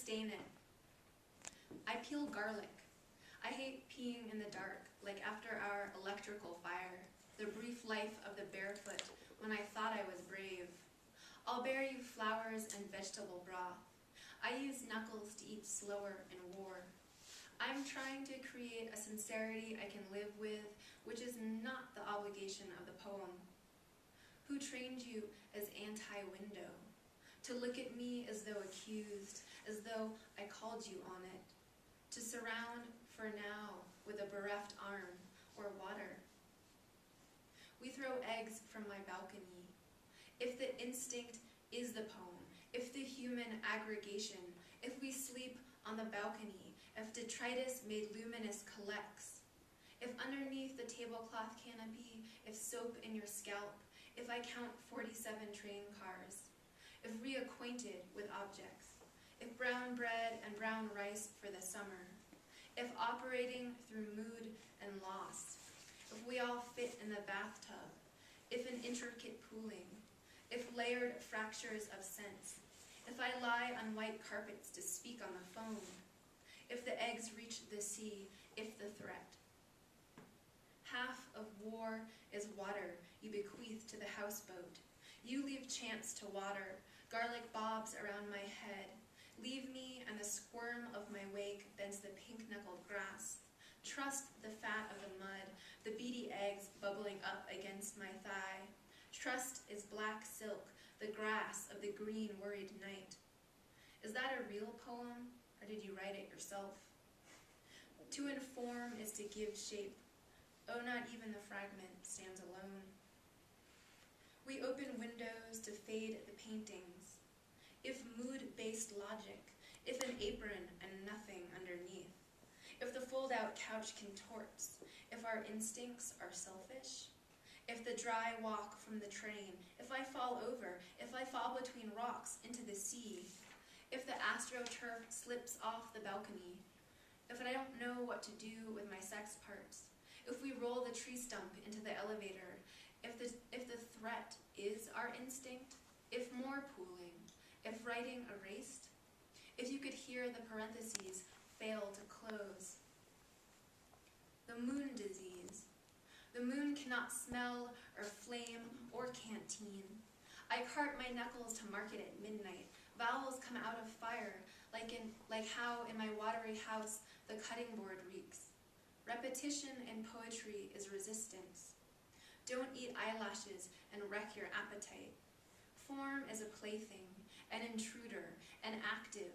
sustain it. I peel garlic. I hate peeing in the dark, like after our electrical fire, the brief life of the barefoot when I thought I was brave. I'll bear you flowers and vegetable broth. I use knuckles to eat slower in war. I'm trying to create a sincerity I can live with, which is not the obligation of the poem. Who trained you as anti-window? To look at me as though accused, as though I called you on it. To surround for now with a bereft arm or water. We throw eggs from my balcony. If the instinct is the poem, if the human aggregation, if we sleep on the balcony, if detritus made luminous collects, if underneath the tablecloth canopy, if soap in your scalp, if I count 47 train cars, if reacquainted with objects, if brown bread and brown rice for the summer, if operating through mood and loss, if we all fit in the bathtub, if an intricate pooling, if layered fractures of sense, if I lie on white carpets to speak on the phone, if the eggs reach the sea, if the threat. Half of war is water you bequeath to the houseboat. You leave chance to water, garlic bobs around my head. Leave me, and the squirm of my wake bends the pink-knuckled grass. Trust the fat of the mud, the beady eggs bubbling up against my thigh. Trust is black silk, the grass of the green worried night. Is that a real poem, or did you write it yourself? To inform is to give shape. Oh, not even the fragment stands alone. We open windows to fade the paintings. If mood-based logic, if an apron and nothing underneath, if the fold-out couch contorts, if our instincts are selfish, if the dry walk from the train, if I fall over, if I fall between rocks into the sea, if the astroturf slips off the balcony, if I don't know what to do with my sex parts, if we roll the tree stump into the elevator, if the threat is our instinct, if more pooling, if writing erased, if you could hear the parentheses fail to close. The moon disease. The moon cannot smell or flame or canteen. I cart my knuckles to market at midnight. Vowels come out of fire, like how in my watery house the cutting board reeks. Repetition in poetry is resistance. Don't eat eyelashes and wreck your appetite. Form is a plaything, an intruder, an active.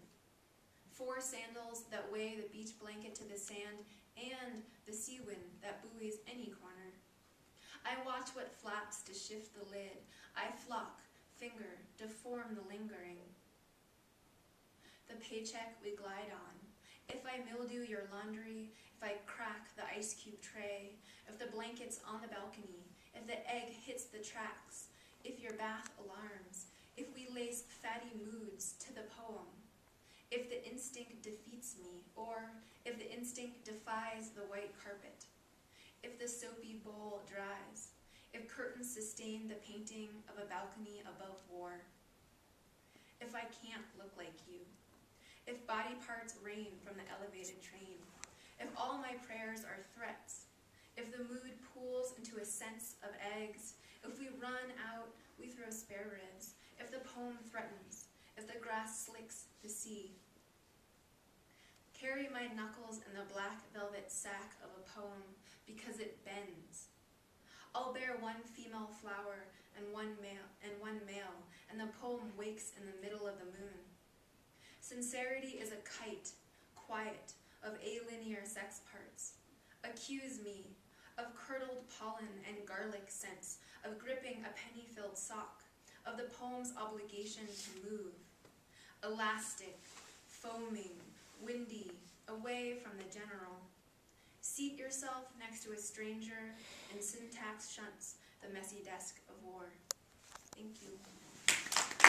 4 sandals that weigh the beach blanket to the sand and the sea wind that buoys any corner. I watch what flaps to shift the lid. I flock, finger, deform the lingering. The paycheck we glide on. If I mildew your laundry, if I crack the ice cube tray, if the blanket's on the balcony, if the egg hits the tracks, if your bath alarms, if we lace fatty moods to the poem, if the instinct defeats me, or if the instinct defies the white carpet, if the soapy bowl dries, if curtains sustain the painting of a balcony above war, if I can't look like you, if body parts rain from the elevated train, if all my prayers are threats, if the mood pools into a sense of eggs, if we run out, we throw spare ribs, if the poem threatens, if the grass slicks the sea. Carry my knuckles in the black velvet sack of a poem because it bends. I'll bear 1 female flower and one male, and the poem wakes in the middle of the moon. Sincerity is a kite, quiet, of alinear sex parts. Accuse me of curdled pollen and garlic scents, of gripping a penny-filled sock, of the poem's obligation to move. Elastic, foaming, windy, away from the general. Seat yourself next to a stranger, and syntax shunts the messy desk of war. Thank you.